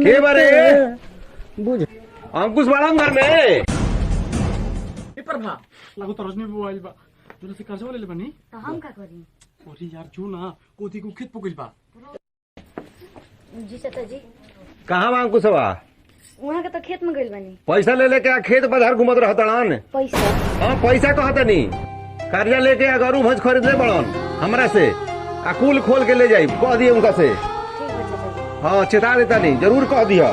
के बारे बुझ अंकुश बड़ा घर में पेपर भा लागो तो रजनी मोबाइल बा तोरा से कर्जा ले बनी तो हम का करी। अरे यार जो ना कोती को खेत पकइल बा जी चाचा जी कहाँ बा अंकुश बा वहाँ के तो खेत में गइल बानी। पैसा ले लेके आ खेत बाजार घूमत रहतड़न। पैसा हाँ पैसा कहतनी कर्जा लेके आ गरू भैंस खरीद ले बड़न हमरा से आ कुल खोल के ले जाई कह दिए उनका से। ठीक है चाचा जी। हाँ चेता देता नहीं जरूर कह दिया।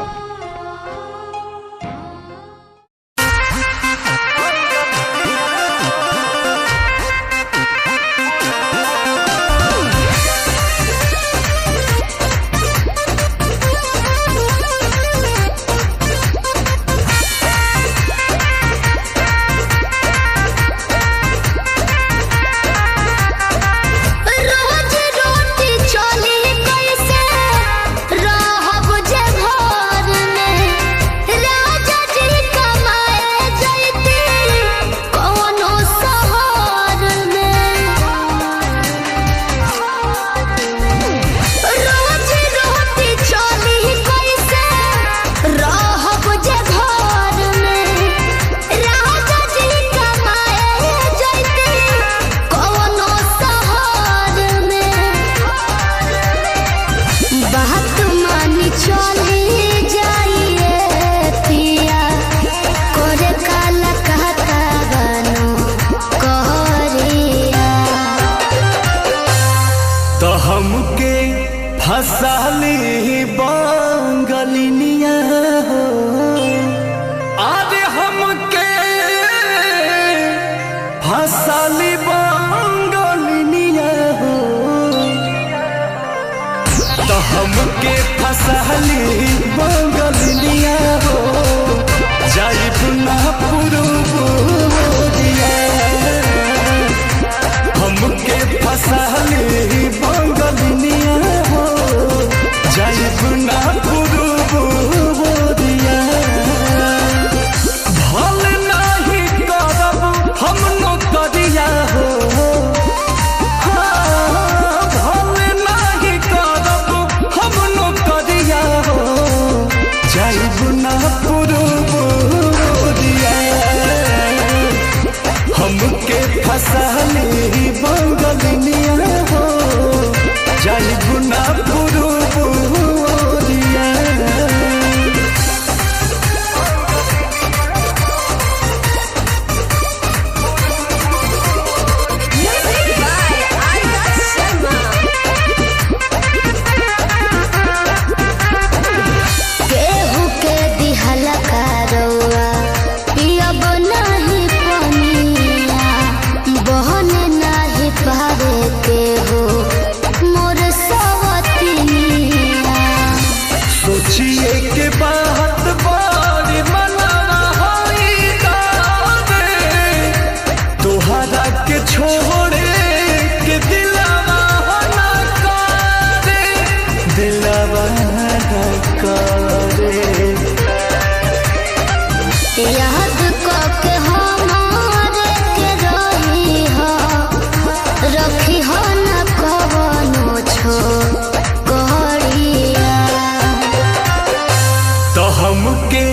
हमके फसाली बांगलिनिया हो आज हमके फसाली बांगलिनिया हो तो हमके फसाली बांगलिनिया हो जाइब ना पुरुबोरिया हमके फसाली हमके फसाली बंगलिनिया हो जाइब ना पुरुबोरिया। केहू के दिहला करौआ पियब नाही पनिया बहन नाही पारे के हो मोर सवतिनिया। सोचिए के बात बारी मनवा होई दावे तोहरा के छोड़े के दिलवा ना करे दिलवा ना करे याद के हमारे के रही हो रखी हो न कवनो छो गड़िया। तो हमके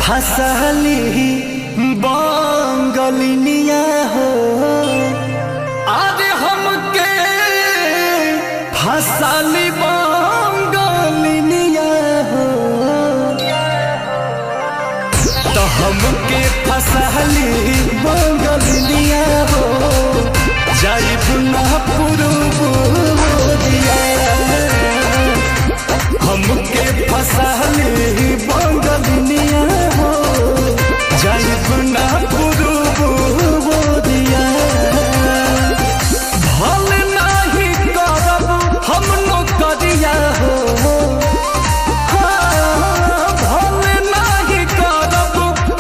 फसाली बांगलिनिया हो आज हमके फसाली बांगलिनिया हो तो हमके फसाली बांगलिनिया हो जाइब ना पुरुबोरिया हमके फसाली बंगलिनिया हो जाइब ना पुरुबोरिया। भल नाही करब हम नौकरिया हो भल नाही करब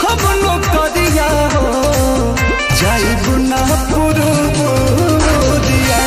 हम नौकरिया हो जाइब ना पुरुबोरिया।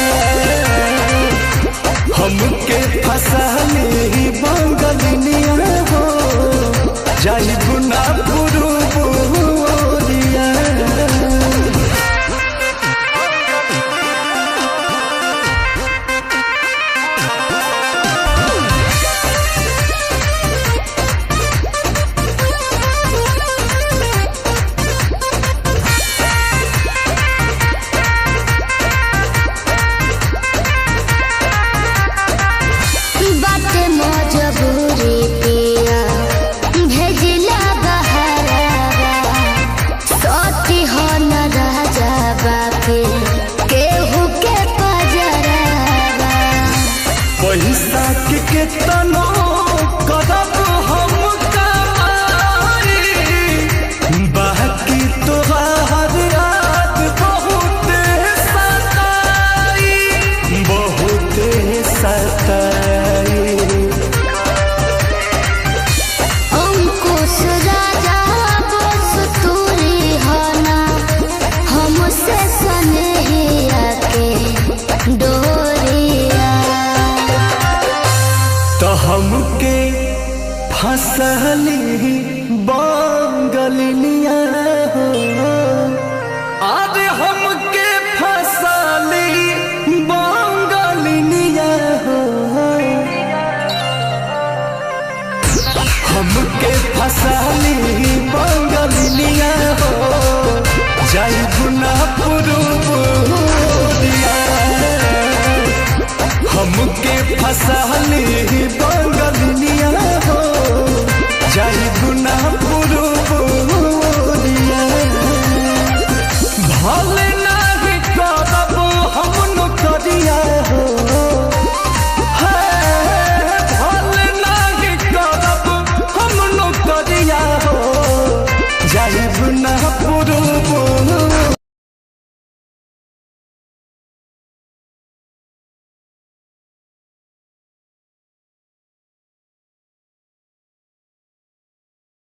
बैसाख के तनो करब हम कमाई बाकी तोहार याद बहुत सताई बहुत सताई। अंकुश राजा बस तूरी हना हमसे सनहिया के डोरिया तो हमके फसली बंगलिया हो आज हमके फसली बंगलिया हो हमके फसली बंगलिया हो जाई गुना पुरुषिया हमके फसली बंगलिया